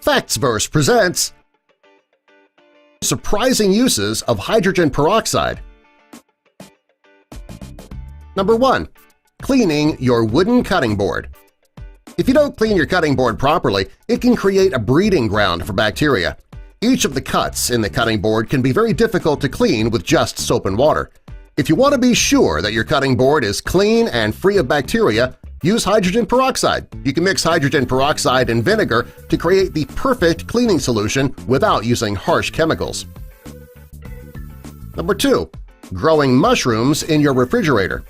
Factsverse presents Surprising Uses of Hydrogen Peroxide. Number 1. Cleaning your wooden cutting board. If you don't clean your cutting board properly, it can create a breeding ground for bacteria. Each of the cuts in the cutting board can be very difficult to clean with just soap and water. If you want to be sure that your cutting board is clean and free of bacteria, use hydrogen peroxide. You can mix hydrogen peroxide and vinegar to create the perfect cleaning solution without using harsh chemicals. Number 2. Growing mushrooms in your refrigerator.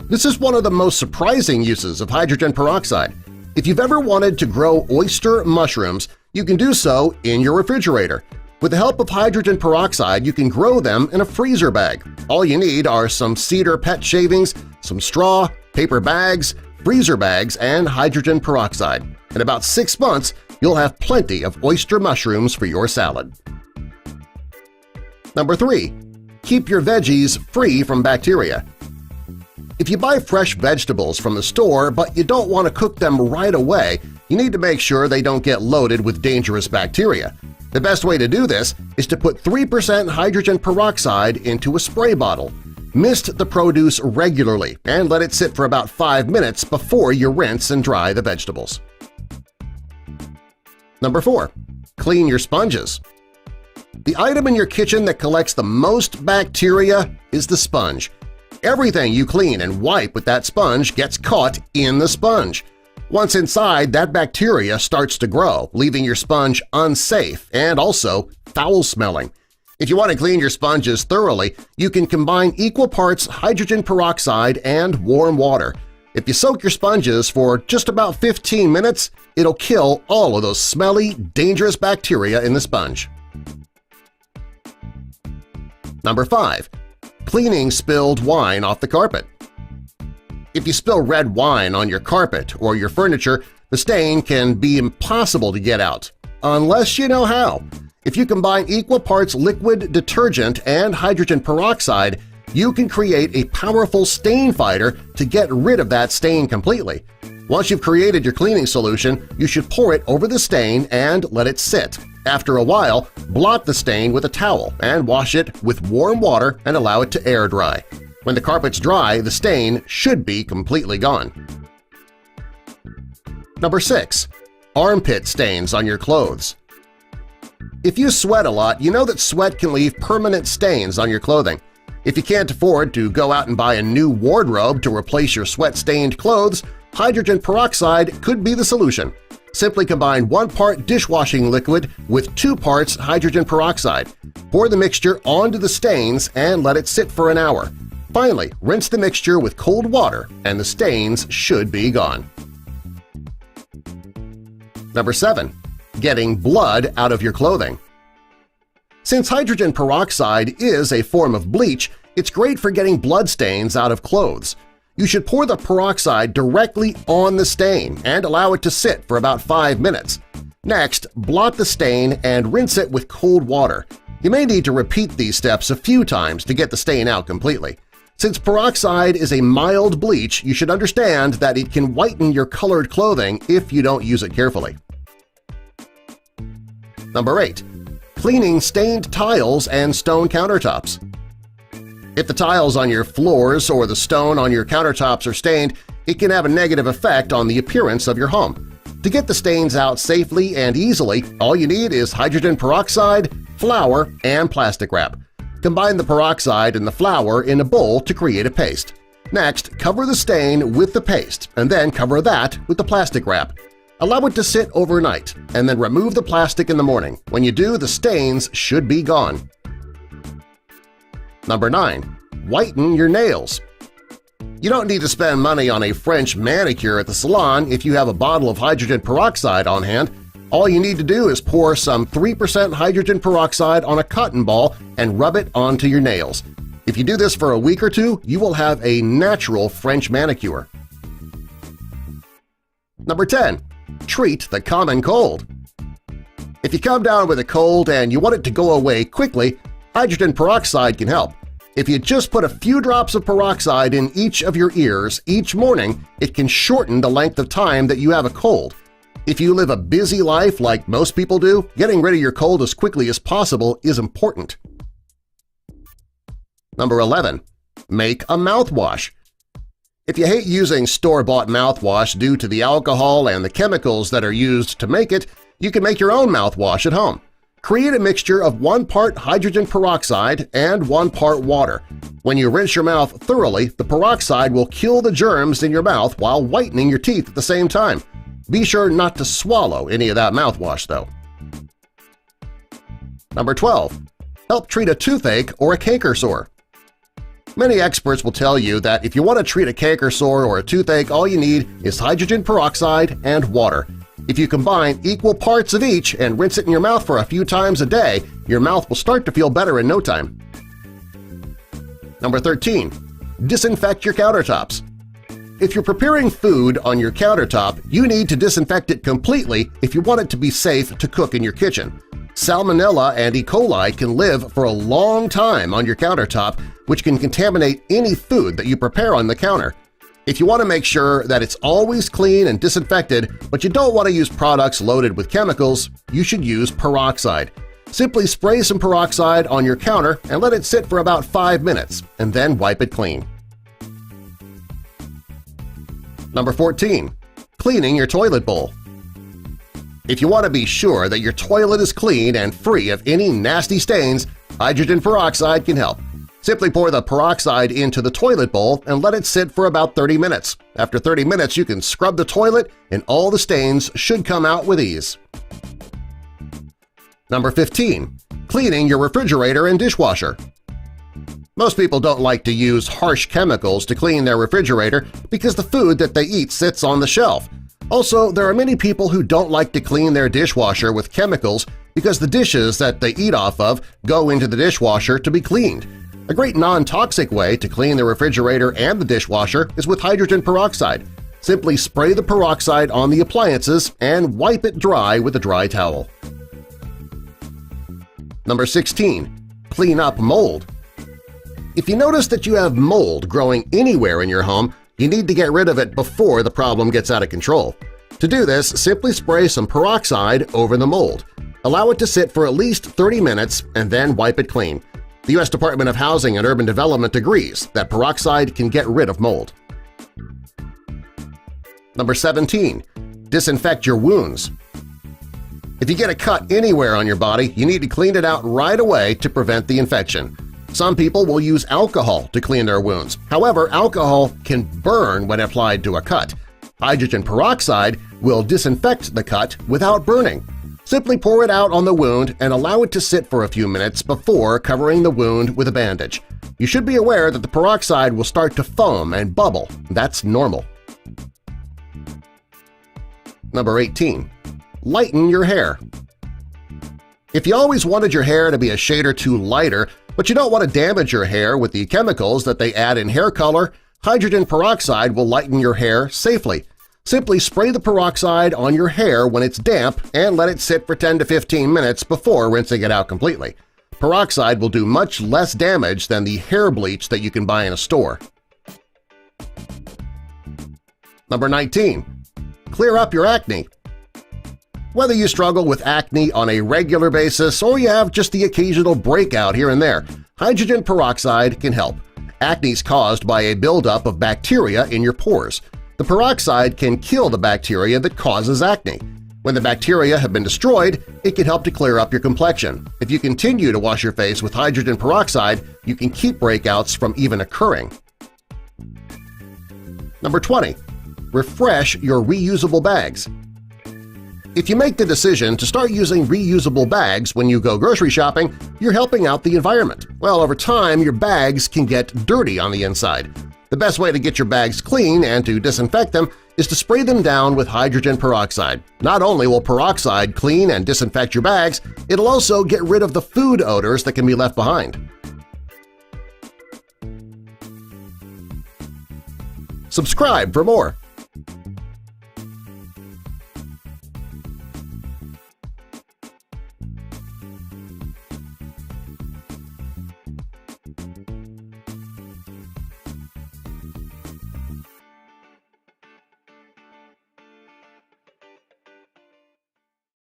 This is one of the most surprising uses of hydrogen peroxide. If you've ever wanted to grow oyster mushrooms, you can do so in your refrigerator. With the help of hydrogen peroxide, you can grow them in a freezer bag. All you need are some cedar pet shavings, some straw, paper bags, freezer bags, and hydrogen peroxide. In about 6 months, you'll have plenty of oyster mushrooms for your salad. Number 3. Keep your veggies free from bacteria. If you buy fresh vegetables from the store but you don't want to cook them right away, you need to make sure they don't get loaded with dangerous bacteria. The best way to do this is to put 3% hydrogen peroxide into a spray bottle. Mist the produce regularly and let it sit for about 5 minutes before you rinse and dry the vegetables. Number 4. Clean your sponges. The item in your kitchen that collects the most bacteria is the sponge. Everything you clean and wipe with that sponge gets caught in the sponge. Once inside, that bacteria starts to grow, leaving your sponge unsafe and also foul-smelling. If you want to clean your sponges thoroughly, you can combine equal parts hydrogen peroxide and warm water. If you soak your sponges for just about 15 minutes, it'll kill all of those smelly, dangerous bacteria in the sponge. Number 5. Cleaning spilled wine off the carpet. If you spill red wine on your carpet or your furniture, the stain can be impossible to get out, unless you know how. If you combine equal parts liquid detergent and hydrogen peroxide, you can create a powerful stain fighter to get rid of that stain completely. Once you've created your cleaning solution, you should pour it over the stain and let it sit. After a while, blot the stain with a towel and wash it with warm water and allow it to air dry. When the carpet's dry, the stain should be completely gone. Number 6. Armpit stains on your clothes. If you sweat a lot, you know that sweat can leave permanent stains on your clothing. If you can't afford to go out and buy a new wardrobe to replace your sweat-stained clothes, hydrogen peroxide could be the solution. Simply combine 1 part dishwashing liquid with 2 parts hydrogen peroxide. Pour the mixture onto the stains and let it sit for an hour. Finally, rinse the mixture with cold water and the stains should be gone. Number 7. Getting blood out of your clothing. Since hydrogen peroxide is a form of bleach, it's great for getting blood stains out of clothes. You should pour the peroxide directly on the stain and allow it to sit for about 5 minutes. Next, blot the stain and rinse it with cold water. You may need to repeat these steps a few times to get the stain out completely. Since peroxide is a mild bleach, you should understand that it can whiten your colored clothing if you don't use it carefully. Number 8. Cleaning stained tiles and stone countertops. If the tiles on your floors or the stone on your countertops are stained, it can have a negative effect on the appearance of your home. To get the stains out safely and easily, all you need is hydrogen peroxide, flour, and plastic wrap. Combine the peroxide and the flour in a bowl to create a paste. Next, cover the stain with the paste and then cover that with the plastic wrap. Allow it to sit overnight and then remove the plastic in the morning. When you do, the stains should be gone. Number 9. Whiten your nails. You don't need to spend money on a French manicure at the salon if you have a bottle of hydrogen peroxide on hand. All you need to do is pour some 3% hydrogen peroxide on a cotton ball and rub it onto your nails. If you do this for a week or two, you will have a natural French manicure. Number 10. Treat the common cold. If you come down with a cold and you want it to go away quickly, hydrogen peroxide can help. If you just put a few drops of peroxide in each of your ears each morning, it can shorten the length of time that you have a cold. If you live a busy life like most people do, getting rid of your cold as quickly as possible is important. Number 11. Make a mouthwash. If you hate using store-bought mouthwash due to the alcohol and the chemicals that are used to make it, you can make your own mouthwash at home. Create a mixture of 1 part hydrogen peroxide and 1 part water. When you rinse your mouth thoroughly, the peroxide will kill the germs in your mouth while whitening your teeth at the same time. Be sure not to swallow any of that mouthwash, though. Number 12. Help treat a toothache or a canker sore. Many experts will tell you that if you want to treat a canker sore or a toothache, all you need is hydrogen peroxide and water. If you combine equal parts of each and rinse it in your mouth for a few times a day, your mouth will start to feel better in no time. Number 13. Disinfect your countertops. If you're preparing food on your countertop, you need to disinfect it completely if you want it to be safe to cook in your kitchen. Salmonella and E. coli can live for a long time on your countertop, which can contaminate any food that you prepare on the counter. If you want to make sure that it's always clean and disinfected, but you don't want to use products loaded with chemicals, you should use peroxide. Simply spray some peroxide on your counter and let it sit for about 5 minutes, and then wipe it clean. Number 14. Cleaning your toilet bowl. If you want to be sure that your toilet is clean and free of any nasty stains, hydrogen peroxide can help. Simply pour the peroxide into the toilet bowl and let it sit for about 30 minutes. After 30 minutes, you can scrub the toilet and all the stains should come out with ease. Number 15. Cleaning your refrigerator and dishwasher. Most people don't like to use harsh chemicals to clean their refrigerator because the food that they eat sits on the shelf. Also, there are many people who don't like to clean their dishwasher with chemicals because the dishes that they eat off of go into the dishwasher to be cleaned. A great non-toxic way to clean the refrigerator and the dishwasher is with hydrogen peroxide. Simply spray the peroxide on the appliances and wipe it dry with a dry towel. Number 16. Clean up mold. If you notice that you have mold growing anywhere in your home, you need to get rid of it before the problem gets out of control. To do this, simply spray some peroxide over the mold. Allow it to sit for at least 30 minutes and then wipe it clean. The U.S. Department of Housing and Urban Development agrees that peroxide can get rid of mold. Number 17. Disinfect your wounds. If you get a cut anywhere on your body, you need to clean it out right away to prevent the infection. Some people will use alcohol to clean their wounds. However, alcohol can burn when applied to a cut. Hydrogen peroxide will disinfect the cut without burning. Simply pour it out on the wound and allow it to sit for a few minutes before covering the wound with a bandage. You should be aware that the peroxide will start to foam and bubble. That's normal. Number 18. Lighten your hair. If you always wanted your hair to be a shade or two lighter, but you don't want to damage your hair with the chemicals that they add in hair color, hydrogen peroxide will lighten your hair safely. Simply spray the peroxide on your hair when it's damp and let it sit for 10 to 15 minutes before rinsing it out completely. Peroxide will do much less damage than the hair bleach that you can buy in a store. Number 19. Clear up your acne. Whether you struggle with acne on a regular basis or you have just the occasional breakout here and there, hydrogen peroxide can help. Acne is caused by a buildup of bacteria in your pores. The peroxide can kill the bacteria that causes acne. When the bacteria have been destroyed, it can help to clear up your complexion. If you continue to wash your face with hydrogen peroxide, you can keep breakouts from even occurring. Number 20. Refresh your reusable bags. If you make the decision to start using reusable bags when you go grocery shopping, you're helping out the environment. Well, over time, your bags can get dirty on the inside. The best way to get your bags clean and to disinfect them is to spray them down with hydrogen peroxide. Not only will peroxide clean and disinfect your bags, it'll also get rid of the food odors that can be left behind. Subscribe for more!